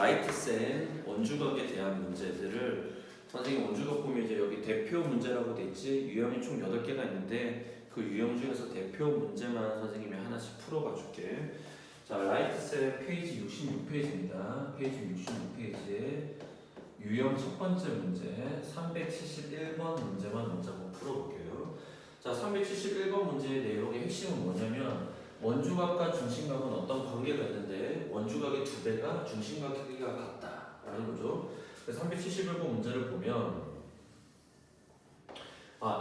라이트센 원주각에 대한 문제들을 선생님 원주각 보면 이제 여기 대표 문제라고 돼 있지 유형이 총 8개가 있는데 그 유형 중에서 대표 문제만 선생님이 하나씩 풀어봐 줄게. 자, 라이트센 페이지 66페이지입니다. 페이지 66페이지에 유형 첫 번째 문제 371번 문제만 먼저 한번 풀어볼게요. 자, 371번 문제의 내용의 핵심은 뭐냐면 원주각과 중심각은 어떤 관계가 있는데 원주각의 두 배가 중심각 크기가 같다라는 거죠. 그래서 371번 문제를 보면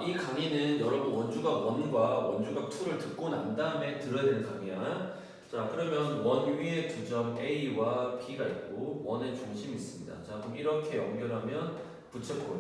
이 강의는 여러분 원주각 1과 원주각 2를 듣고 난 다음에 들어야 되는 강의야. 자, 그러면 원 위에 두 점 A와 B가 있고 원의 중심이 있습니다. 자, 그럼 이렇게 연결하면 부채꼴.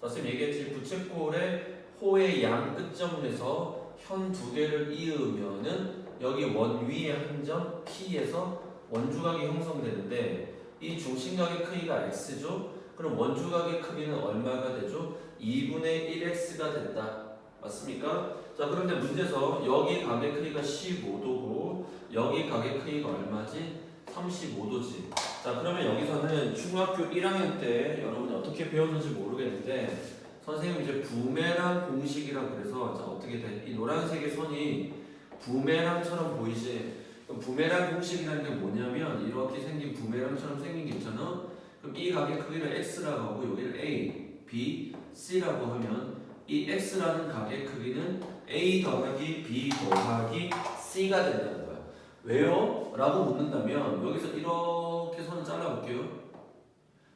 자, 선생님 얘기했지 부채꼴의 호의 양 끝점에서 현 두 개를 이으면은 여기 원 위에 한 점 P에서 원주각이 형성되는데 이 중심각의 크기가 x죠. 그럼 원주각의 크기는 얼마가 되죠? 2분의 1x가 된다. 맞습니까? 자, 그런데 문제에서 여기 각의 크기가 15도고 여기 각의 크기가 얼마지? 35도지. 자, 그러면 여기서는 중학교 1학년 때 여러분이 어떻게 배웠는지 모르겠는데 선생님이 이제 부메랑 공식이라고 그래서 자, 어떻게 돼? 이 노란색의 선이 부메랑처럼 보이지? 그럼 부메랑 공식이라는 게 뭐냐면 이렇게 생긴 부메랑처럼 생긴 게 있잖아. 그럼 이 각의 크기를 x라고 하고 여기를 a, b, c라고 하면 이 x라는 각의 크기는 a 더하기 b 더하기 c가 된다는 거야. 왜요? 라고 묻는다면 여기서 이렇게 선을 잘라볼게요.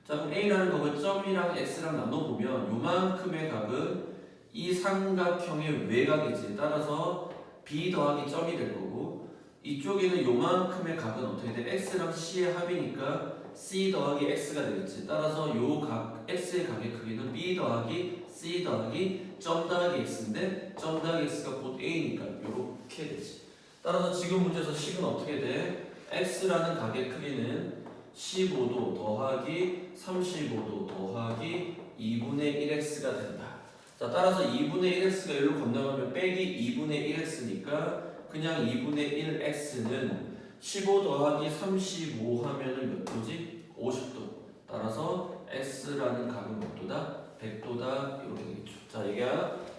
자, 그럼 a라는 각을 점이랑 x랑 나눠보면 요만큼의 각은 이 삼각형의 외곽이지. 따라서 b 더하기 점이 될 거고 이쪽에는 요만큼의 각은 어떻게 돼? x랑 c의 합이니까 c 더하기 x가 되겠지. 따라서 요 각 x의 각의 크기는 b 더하기 c 더하기 점 더하기 x인데 점 더하기 x가 곧 a니까 요렇게 되지. 따라서 지금 문제에서 식은 어떻게 돼? x라는 각의 크기는 15도 더하기 35도 더하기 2분의 1x가 된다. 자, 따라서 2분의 1x가 여기로 건너가면 빼기 2분의 1x니까 그냥 2분의 1x는 15 더하기 35 하면은 몇 도지? 50도. 따라서 x라는 각은 몇 도다? 100도다. 이렇게 되겠죠. 자, 이게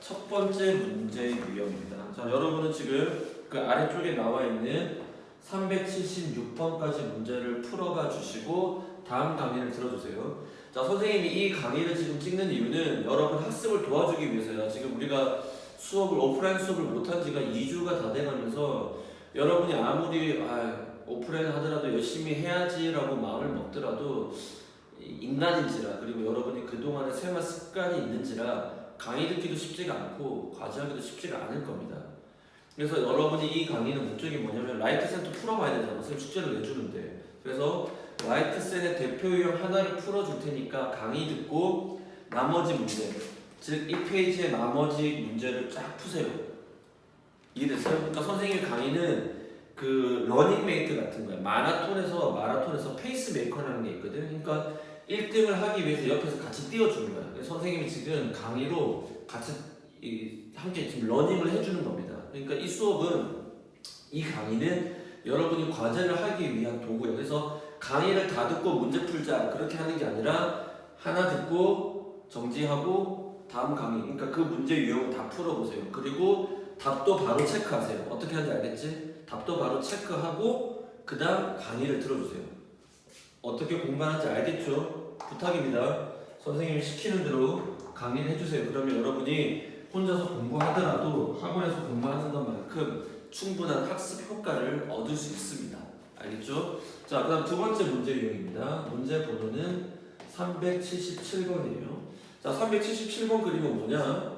첫 번째 문제의 유형입니다. 자, 여러분은 지금 그 아래쪽에 나와 있는 376번까지 문제를 풀어봐 주시고 다음 강의를 들어주세요. 자, 선생님이 이 강의를 지금 찍는 이유는 여러분 학습을 도와주기 위해서요. 지금 우리가 오프라인 수업을 못한 지가 2주가 다 돼가면서 여러분이 아무리 오프라인 하더라도 열심히 해야지라고 마음을 먹더라도 인간인지라 그리고 여러분이 그동안의 생활 습관이 있는지라 강의 듣기도 쉽지가 않고 과제하기도 쉽지가 않을 겁니다. 그래서 여러분이 이 강의는 목적이 뭐냐면 라이트센터 풀어봐야 되잖아. 선생님 숙제를 내주는데. 그래서 라이트센의 대표 유형 하나를 풀어줄 테니까 강의 듣고 나머지 문제, 즉 이 페이지의 나머지 문제를 쫙 푸세요. 이해됐어요? 그러니까 선생님의 강의는 그 러닝메이트 같은 거야. 마라톤에서 페이스메이커라는 게 있거든. 그러니까 1등을 하기 위해서 옆에서 같이 뛰어주는 거야. 그래서 선생님이 지금 강의로 같이 함께 지금 러닝을 해주는 겁니다. 그러니까 이 수업은 이 강의는 여러분이 과제를 하기 위한 도구예요. 그래서 강의를 다 듣고 문제 풀자 그렇게 하는 게 아니라 하나 듣고 정지하고 다음 강의 그러니까 그 문제 유형을 다 풀어보세요. 그리고 답도 바로 체크하세요. 어떻게 하는지 알겠지? 답도 바로 체크하고 그 다음 강의를 들어주세요. 어떻게 공부하는지 알겠죠? 부탁입니다. 선생님이 시키는 대로 강의를 해주세요. 그러면 여러분이 혼자서 공부하더라도 학원에서 공부하는 것만큼 충분한 학습 효과를 얻을 수 있습니다. 알겠죠? 자, 그 다음 두 번째 문제 유형입니다. 문제 번호는 377번이에요. 자, 377번 그림은 뭐냐?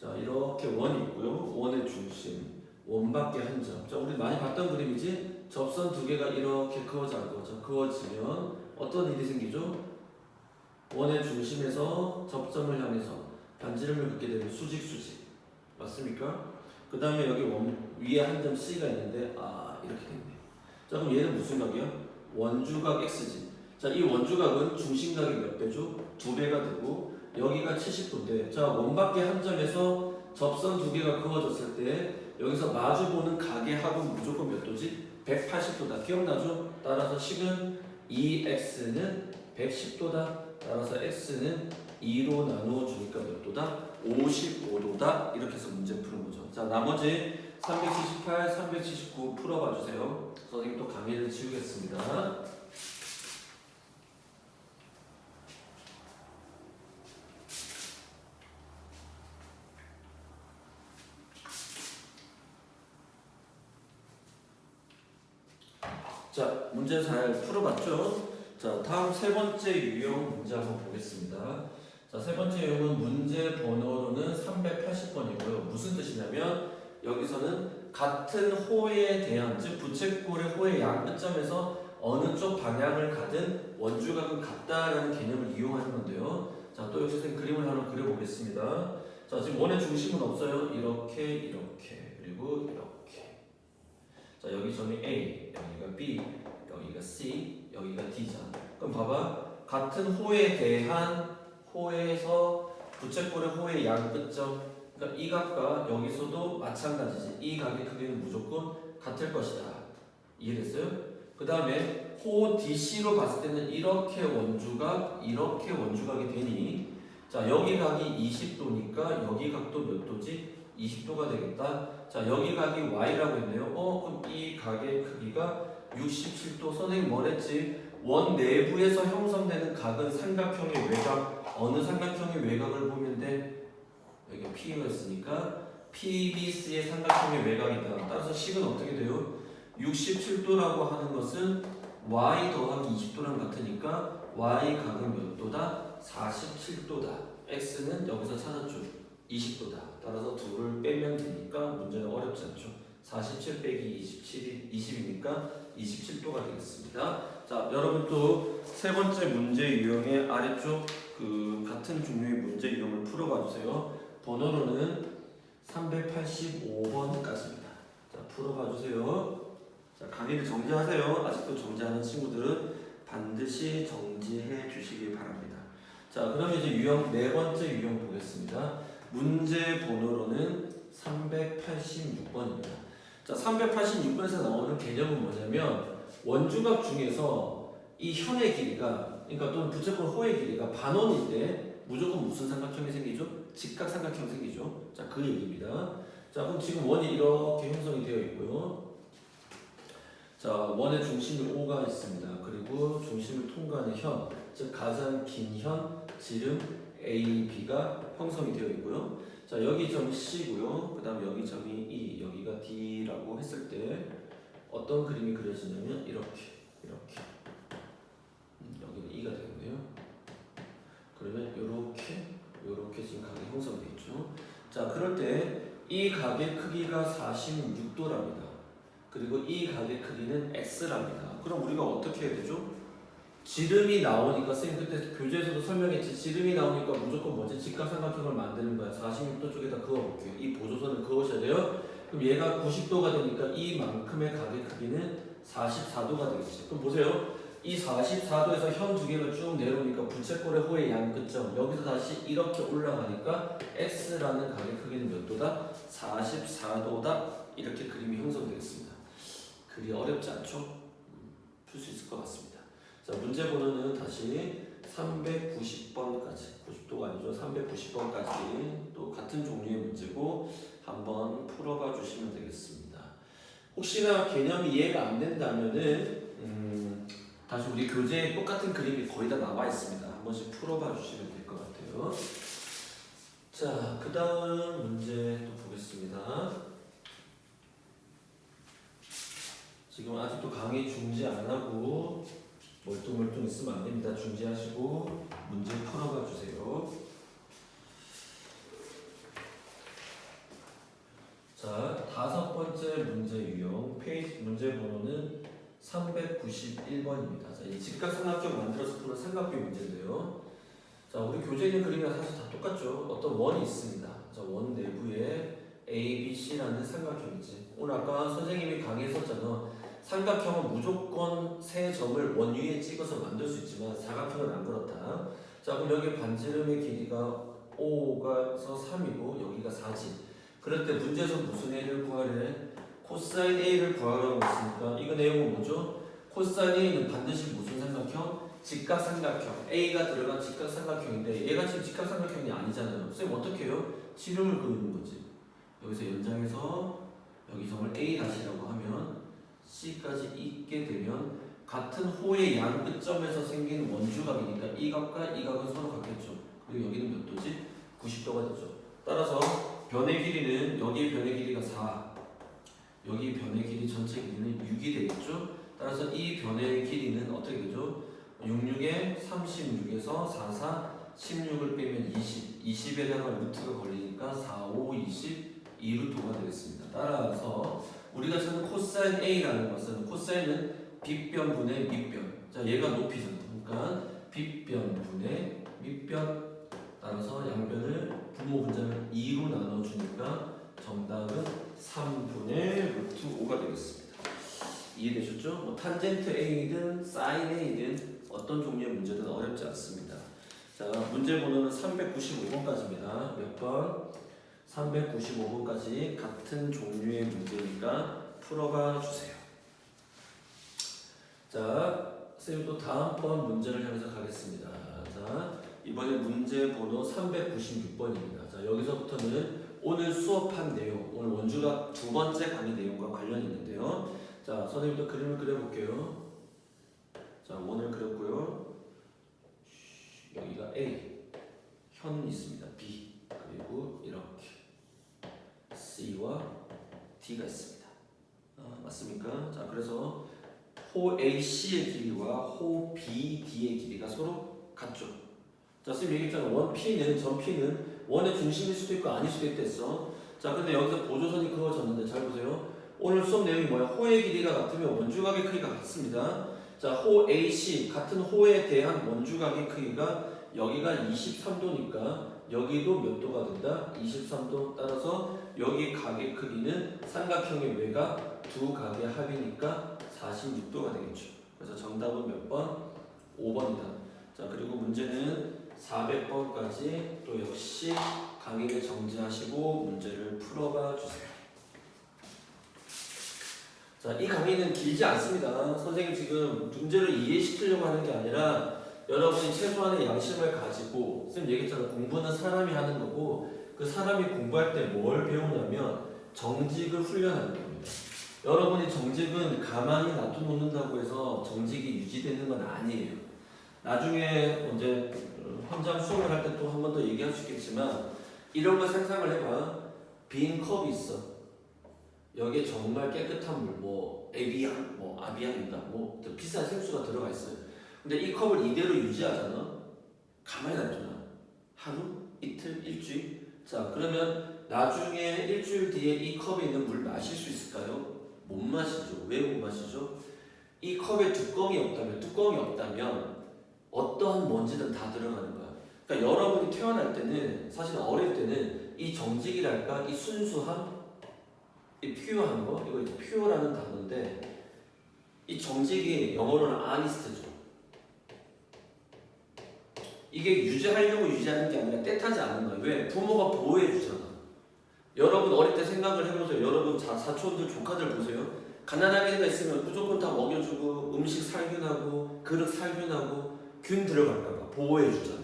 자, 이렇게 원이 있고요. 원의 중심, 원밖에 한 점. 자, 우리 많이 봤던 그림이지? 접선 두 개가 이렇게 그어진 거죠. 그어지면 어떤 일이 생기죠? 원의 중심에서 접점을 향해서 반지름을 긋게 되면 수직. 맞습니까? 그 다음에 여기 위에 한 점 C가 있는데 이렇게 됐네. 자, 그럼 얘는 무슨 각이야? 원주각 X지. 자, 이 원주각은 중심각이 몇 배죠? 2배가 되고 여기가 70도인데 자, 원밖에 한 점에서 접선 두 개가 그어졌을 때 여기서 마주보는 각의 합은 무조건 몇 도지? 180도다. 기억나죠? 따라서 식은 이 x는 110도다. 따라서 x는 2로 나누어 주니까 몇 도다? 55도다. 이렇게 해서 문제 푸는 거죠. 자, 나머지 378, 379 풀어봐 주세요. 선생님 또 강의를 지우겠습니다. 자, 문제 잘 풀어봤죠? 자, 다음 세 번째 유형 문제 한번 보겠습니다. 자, 세 번째 유형은 문제 번호로는 380번이고요. 무슨 뜻이냐면 여기서는 같은 호에 대한, 즉 부채꼴의 호의 양 끝점에서 어느 쪽 방향을 가든 원주각은 같다라는 개념을 이용하는 건데요. 자, 또 여기서 선생님 그림을 하나 그려보겠습니다. 자, 지금 원의 중심은 없어요. 이렇게, 그리고 이렇게. 자, 여기 점이 A, 여기가 B, 여기가 C, 여기가 D잖아. 그럼 봐봐. 같은 호에 대한 호에서 부채꼴의 호의 양 끝점, 그러니까 이 각과 여기서도 마찬가지지. 이 각의 크기는 무조건 같을 것이다. 이해됐어요? 그 다음에 호 DC로 봤을 때는 이렇게 원주각이 되니, 자, 여기 각이 20도니까 여기 각도 몇 도지? 20도가 되겠다. 자, 여기 각이 Y라고 했네요. 그럼 이 각의 크기가 67도. 선생님 뭐랬지? 원 내부에서 형성되는 각은 삼각형의 외곽. 어느 삼각형의 외곽을 보면 돼? 여기가 P였으니까 PBC의 삼각형의 외곽이다. 따라서 식은 어떻게 돼요? 67도라고 하는 것은 Y 더하기 20도랑 같으니까 Y 각은 몇 도다? 47도다. X는 여기서 찾았죠. 20도다. 따라서 둘을 빼면 되니까 문제는 어렵지 않죠. 47 빼기 27이 20이니까 27도가 되겠습니다. 자, 여러분 또 세 번째 문제 유형의 아래쪽 그 같은 종류의 문제 유형을 풀어봐 주세요. 번호로는 385번까지입니다. 자, 풀어봐 주세요. 자, 강의를 정지하세요. 아직도 정지하는 친구들은 반드시 정지해 주시기 바랍니다. 자, 그럼 이제 유형 네 번째 유형 보겠습니다. 문제 번호로는 386번입니다. 자, 386번에서 나오는 개념은 뭐냐면 원주각 중에서 이 현의 길이가, 그러니까 또는 부채꼴 호의 길이가 반원일 때 무조건 무슨 삼각형이 생기죠? 직각삼각형이 생기죠. 자, 그 얘기입니다. 자, 그럼 지금 원이 이렇게 형성이 되어 있고요. 자, 원의 중심이 O가 있습니다. 그리고 중심을 통과하는 현, 즉 가장 긴 현, 지름 A, B가 형성이 되어 있고요. 자, 여기 점이 C고요. 그 다음에 여기 점이 E, 여기가 D라고 했을 때 어떤 그림이 그려지냐면 이렇게 여기는 E가 되겠네요. 그러면 요렇게 지금 각이 형성되어 있죠. 자, 그럴 때 이 각의 크기가 46도랍니다. 그리고 이 각의 크기는 x랍니다. 그럼 우리가 어떻게 해야 되죠? 지름이 나오니까, 선생님 그때 교재에서도 설명했지. 지름이 나오니까 무조건 뭐지? 직각삼각형을 만드는 거야. 46도 쪽에다 그어볼게요. 이 보조선을 그으셔야 돼요. 그럼 얘가 90도가 되니까 이만큼의 각의 크기는 44도가 되겠지. 그럼 보세요. 이 44도에서 현 두 개가 쭉 내려오니까 부채꼴의 호의 양 끝점, 여기서 다시 이렇게 올라가니까 x라는 각의 크기는 몇 도다? 44도다. 이렇게 그림이 형성되겠습니다. 그리 어렵지 않죠? 풀 수 있을 것 같습니다. 자, 문제 번호는 다시 390번까지, 90도가 아니죠. 390번까지 또 같은 종류의 문제고 한번 풀어봐 주시면 되겠습니다. 혹시나 개념이 이해가 안 된다면은 다시 우리 교재에 똑같은 그림이 거의 다 나와 있습니다. 한 번씩 풀어봐 주시면 될 것 같아요. 자, 그 다음 문제 또 보겠습니다. 지금 아직도 강의 중지 안 하고 멀뚱멀뚱 있으면 안 됩니다. 중지하시고 문제 풀어봐 주세요. 자, 다섯 번째 문제 유형 페이지 문제 번호는 391번입니다. 자, 이 직각삼각형 만들어서 푸는 삼각비 문제인데요. 자, 우리 교재에 있는 그림이랑 사실 다 똑같죠. 어떤 원이 있습니다. 자, 원 내부에 A, B, C라는 삼각형이지. 오늘 아까 선생님이 강의했었잖아. 삼각형은 무조건 세 점을 원 위에 찍어서 만들 수 있지만 사각형은 안 그렇다. 자, 그럼 여기 반지름의 길이가 5가서 3이고 여기가 4지. 그럴 때 문제에서 무슨 A를 구하래? 코사인 A를 구하라고 했으니까 이거 내용은 뭐죠? 코사인 A는 반드시 무슨 삼각형? 직각삼각형. A가 들어간 직각삼각형인데 얘가 지금 직각삼각형이 아니잖아요. 쌤 어떻게 해요? 지름을 그리는 거지. 여기서 연장해서 여기성을 A'라고 하면 C까지 있게 되면 같은 호의 양 끝점에서 생긴 원주각이니까 이 각과 이 각은 서로 같겠죠. 그리고 여기는 몇 도지? 90도가 되죠. 따라서 변의 길이는 여기의 변의 길이가 4, 여기 변의 길이 전체 길이는 6이 되겠죠. 따라서 이 변의 길이는 어떻게 되죠? 66에 36에서 4, 4, 16을 빼면 20, 20에 대한 루트가 걸리니까 4, 5, 20, 2루트가 되겠습니다. 따라서 우리가 찾는 코사인 A라는 것은 코사인은 빗변분의 밑변. 자, 얘가 높이잖아. 그러니까 빗변분의 밑변. 따라서 양변을 분모 분자를 2로 나눠주니까 정답은 3분의 루트 5가 되겠습니다. 이해되셨죠? 뭐 탄젠트 A든 사인 A든 어떤 종류의 문제든 어렵지 않습니다. 자, 문제 번호는 395번까지입니다. 몇 번? 395번까지 같은 종류의 문제니까 풀어봐 주세요. 자, 선생님 또 다음번 문제를 향해서 가겠습니다. 자, 이번에 문제 번호 396번입니다. 자, 여기서부터는 오늘 수업한 내용, 오늘 원주각 두 번째 강의 내용과 관련이 있는데요. 자, 선생님도 그림을 그려볼게요. 자, 원을 그렸고요. 여기가 A, 현 있습니다. B, 그리고 이렇게 C와 D가 있습니다. 맞습니까? 자, 그래서 호 AC의 길이와 호 BD의 길이가 서로 같죠. 자, 선생님 얘기했잖아. 원 P는, 전 P는 원의 중심일 수도 있고 아닐 수도 있댔어. 자, 근데 여기서 보조선이 그어졌는데 잘 보세요. 오늘 수업 내용이 뭐야? 호의 길이가 같으면 원주각의 크기가 같습니다. 자, 호 AC 같은 호에 대한 원주각의 크기가 여기가 23도니까 여기도 몇 도가 된다? 23도. 따라서 여기 각의 크기는 삼각형의 외곽 두 각의 합이니까 46도가 되겠죠. 그래서 정답은 몇 번? 5번이다. 자, 그리고 문제는 400번까지 또 역시 강의를 정지하시고 문제를 풀어봐 주세요. 자, 이 강의는 길지 않습니다. 선생님 지금 문제를 이해시키려고 하는 게 아니라 여러분이 최소한의 양심을 가지고, 선생님 얘기했잖아요. 공부는 사람이 하는 거고 그 사람이 공부할 때 뭘 배우냐면 정직을 훈련하는 겁니다. 여러분이 정직은 가만히 놔둬놓는다고 해서 정직이 유지되는 건 아니에요. 나중에 이제 현장 수업을 할 때 또 한 번 더 얘기할 수 있겠지만 이런 거 상상을 해봐. 빈 컵이 있어. 여기에 정말 깨끗한 물, 뭐 에비앙, 뭐 아비앙인가, 뭐 비싼 생수가 들어가 있어요. 근데 이 컵을 이대로 유지하잖아. 가만히 놔두잖아. 하루, 이틀, 일주일. 자, 그러면 나중에 일주일 뒤에 이 컵에 있는 물 마실 수 있을까요? 못 마시죠. 왜 못 마시죠? 이 컵에 뚜껑이 없다면 어떠한 먼지든 다 들어가는 거야. 그러니까 여러분이 태어날 때는, 사실 어릴 때는 이 정직이랄까, 이 순수함, 이 퓨어한 거, 이거 퓨어라는 단어인데 이 정직이 영어로는 아니스트죠. 이게 유지하려고 유지하는 게 아니라 때타지 않는 거예요. 왜? 부모가 보호해 주잖아. 여러분 어릴 때 생각을 해보세요. 여러분 사촌들, 조카들 보세요. 가난하게 애가 있으면 무조건 다 먹여주고 음식 살균하고 그릇 살균하고 균 들어갈까봐 보호해 주잖아.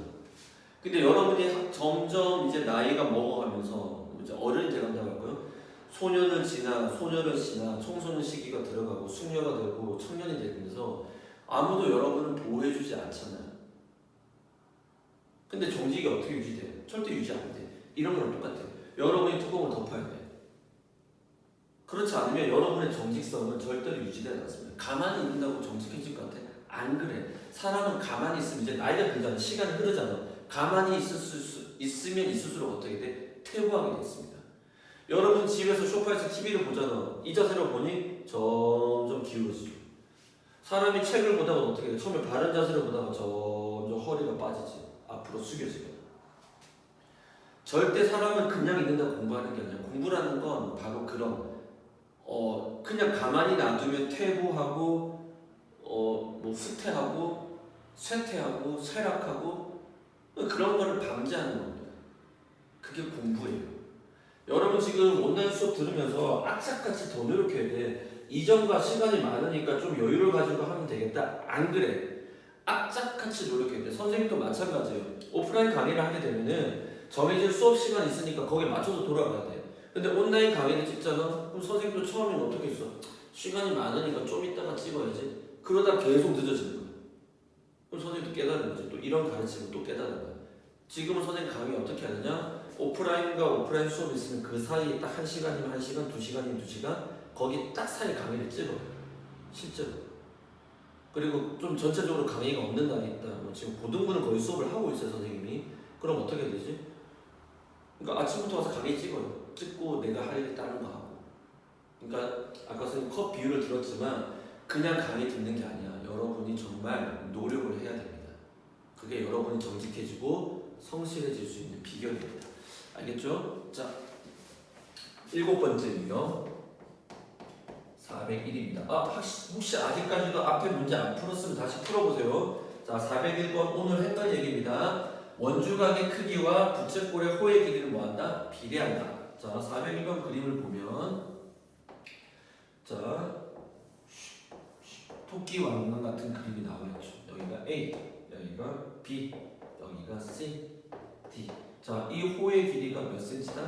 근데 여러분이 점점 이제 나이가 먹어가면서 이제 어른이 돼간다고 할까요? 소년을 지나 청소년 시기가 들어가고 숙녀가 되고 청년이 되면서 아무도 여러분을 보호해주지 않잖아요. 근데 정직이 어떻게 유지돼? 절대 유지 안 돼. 이런 거랑 똑같아요. 여러분이 뚜껑을 덮어야 돼. 그렇지 않으면 여러분의 정직성은 절대로 유지되지 않습니다. 가만히 있는다고 정직해질 것 같아? 안 그래. 사람은 가만히 있으면 이제 나이가 들잖아. 시간이 흐르잖아. 가만히 있으면 있을수록 어떻게 돼? 퇴보하게 됐습니다. 여러분 집에서 소파에서 TV를 보잖아. 이 자세로 보니 점점 기울어지죠. 사람이 책을 보다가 어떻게 돼? 처음에 바른 자세로 보다가 점점 허리가 빠지지. 앞으로 숙여지거든. 절대 사람은 그냥 있는다고 공부하는 게 아니라 공부라는 건 바로 그런 그냥 가만히 놔두면 퇴보하고 뭐 후퇴하고 쇠퇴하고 쇠락하고 그런 거를 방지하는 겁니다. 그게 공부예요. 여러분 지금 온라인 수업 들으면서 악착같이 더 노력해야 돼. 이전과 시간이 많으니까 좀 여유를 가지고 하면 되겠다. 안 그래. 악착같이 노력해야 돼. 선생님도 마찬가지예요. 오프라인 강의를 하게 되면은 정해진 수업 시간 있으니까 거기에 맞춰서 돌아가야 돼. 근데 온라인 강의를 찍잖아? 그럼 선생님도 처음에는 어떻게 했어? 시간이 많으니까 좀 이따가 찍어야지. 그러다 계속 늦어지는 거야. 그럼 선생님도 깨달은 거지. 또 이런 가르침을 또 깨달은 거야. 지금은 선생님 강의 어떻게 하느냐? 오프라인과 오프라인 수업이 있으면 그 사이에 딱 1시간이면 1시간, 2시간이면 2시간 거기 딱 사이 강의를 찍어. 실제로. 그리고 좀 전체적으로 강의가 없는 날이 있다. 뭐 지금 고등부는 거의 수업을 하고 있어요, 선생님이. 그럼 어떻게 되지? 그러니까 아침부터 와서 강의 찍어요. 찍고 내가 할 일 다른 거 하고. 그러니까 아까 선생님 컷 비유를 들었지만 그냥 강의 듣는 게 아니야. 여러분이 정말 노력을 해야 됩니다. 그게 여러분이 정직해지고 성실해질 수 있는 비결입니다. 알겠죠? 자, 7번째 유형 401입니다. 혹시 아직까지도 앞에 문제 안 풀었으면 다시 풀어보세요. 자, 401번 오늘 했던 얘기입니다. 원주각의 크기와 부채꼴의 호의 길이를 뭐한다? 비례한다. 자, 401번 그림을 보면 자, 토끼 왕관 같은 그림이 나와있죠. 여기가 A, 여기가 B, 여기가 C, D. 자, 이 호의 길이가 몇 cm다?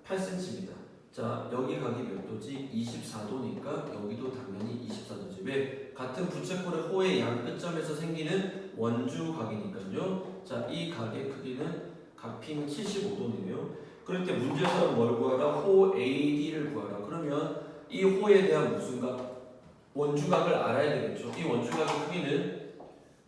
8cm입니다. 자, 여기 각이 몇 도지? 24도니까 여기도 당연히 24도지. 왜? 같은 부채꼴의 호의 양 끝점에서 생기는 원주각이니까요. 자, 이 각의 크기는 각피는 75도네요. 그럴 때 문제에서는 뭘 구하라? 호 AD를 구하라. 그러면 이 호에 대한 무슨 각? 원주각을 알아야 되겠죠. 이 원주각의 크기는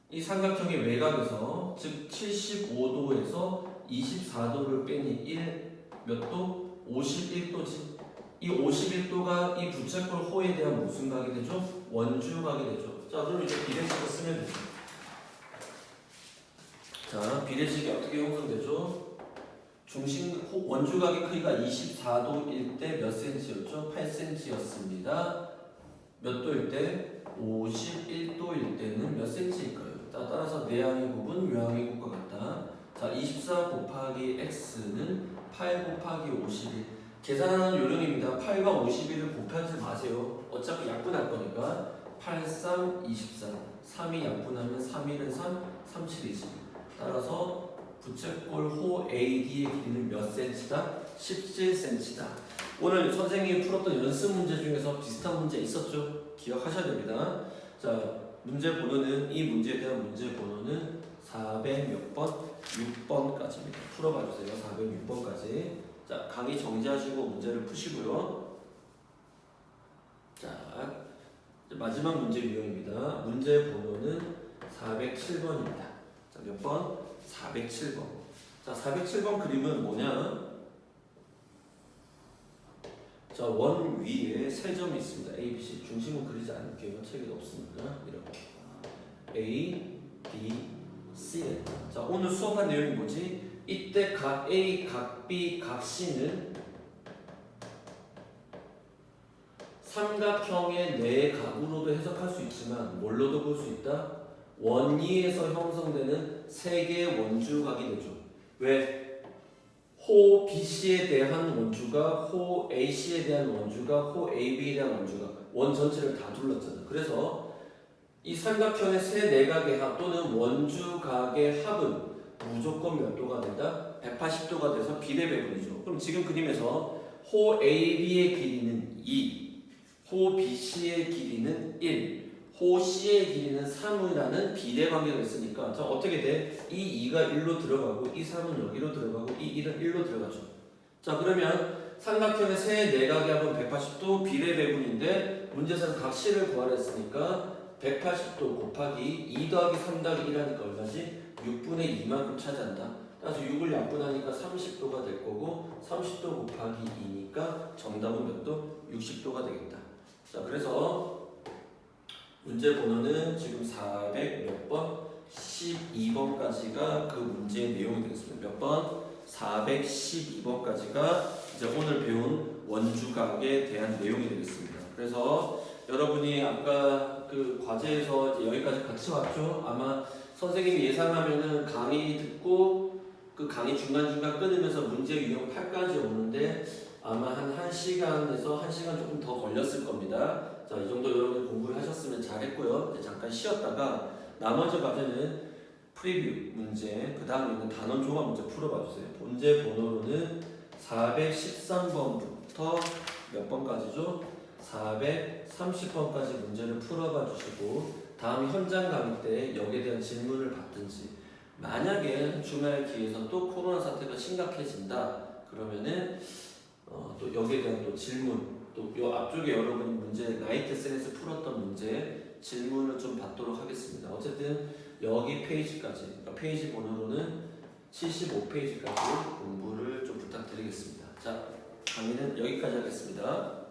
이 삼각형의 외곽에서 즉 75도에서 24도를 빼니 1 몇 도? 51도지. 이 51도가 이 부채꼴 호에 대한 무슨 각이 되죠? 원주각이 되죠. 자, 그럼 이제 비례식을 쓰면 되죠. 자, 비례식이 어떻게 형성되죠? 원주각의 크기가 24도일 때 몇 cm였죠? 8cm였습니다. 몇 도일 때? 51도일 때는 몇 cm일까요? 따라서 내항의 곱은 외항의 곱과 같다. 자, 24 곱하기 x는 8 곱하기 51. 계산하는 요령입니다. 8과 51을 곱하지 마세요. 어차피 약분할 거니까. 8, 3, 24. 3이 약분하면 3, 1은 3, 3, 7, 20. 따라서 부채꼴 호 AD의 길이는 몇 cm다? 17cm다. 오늘 선생님이 풀었던 연습 문제 중에서 비슷한 문제 있었죠? 기억하셔야 됩니다. 자, 문제 번호는 이 문제에 대한 문제 번호는 400 몇 번? 6번까지입니다. 풀어봐 주세요. 406번까지. 자, 강의 정지하시고 문제를 푸시고요. 자, 마지막 문제 유형입니다. 문제 번호는 407번입니다. 자, 몇 번? 407번. 자, 407번 그림은 뭐냐? 자, 원 위에 세 점이 있습니다. A, B, C. 중심은 그리지 않을게요. 책에도 없으니까. 이렇게. A, B, C. 자, 오늘 수업한 내용이 뭐지? 이때 각 A, 각 B, 각 C는 삼각형의 네 각으로도 해석할 수 있지만 뭘로도 볼 수 있다? 원위에서 형성되는 세 개의 원주각이 되죠. 왜? 호 BC에 대한 원주각, 호 AC에 대한 원주각, 호 AB에 대한 원주각, 원 전체를 다 둘렀잖아. 그래서 이 삼각형의 세 내각의 합 또는 원주각의 합은 무조건 몇 도가 된다? 180도가 돼서 비례 배분이죠. 그럼 지금 그림에서 호 AB의 길이는 2, 호 BC의 길이는 1, 호 C의 길이는 3이라는 비례 관계가 있으니까 자, 어떻게 돼? 이 2가 1로 들어가고 이 3은 여기로 들어가고 이 1은 1로 들어가죠. 자, 그러면 삼각형의 세 내각의 합은 180도 비례 배분인데 문제에서는 각 C를 구하라 했으니까 180도 곱하기 2 더하기 3 더하기 1하니까 얼마지? 6분의 2만큼 차지한다. 따라서 6을 약분하니까 30도가 될 거고 30도 곱하기 2니까 정답은 몇 도? 60도가 되겠다. 자, 그래서 문제 번호는 지금 400 몇 번? 12번까지가 그 문제의 내용이 되겠습니다. 몇 번? 412번까지가 이제 오늘 배운 원주각에 대한 내용이 되겠습니다. 그래서 여러분이 아까 그 과제에서 이제 여기까지 같이 왔죠? 아마 선생님이 예상하면은 강의 듣고 그 강의 중간중간 끊으면서 문제 유형 8까지 오는데 아마 한 1시간에서 1시간 조금 더 걸렸을 겁니다. 자, 이 정도 여러분 공부를 하셨으면 잘했고요. 이제 잠깐 쉬었다가 나머지 과제는 프리뷰 문제, 그 다음에 있는 단원 조각 문제 풀어봐 주세요. 문제 번호로는 413번부터 몇 번까지죠? 430번까지 문제를 풀어봐 주시고 다음 현장 강의 때 여기에 대한 질문을 받든지 만약에 주말 기회에서 또 코로나 사태가 심각해진다 그러면은 또 여기에 대한 또 질문 또 요 앞쪽에 여러분이 문제 나이트 셀에서 풀었던 문제 질문을 좀 받도록 하겠습니다. 어쨌든 여기 페이지까지 그러니까 페이지 번호로는 75페이지까지 공부를 좀 부탁드리겠습니다. 자, 강의는 여기까지 하겠습니다.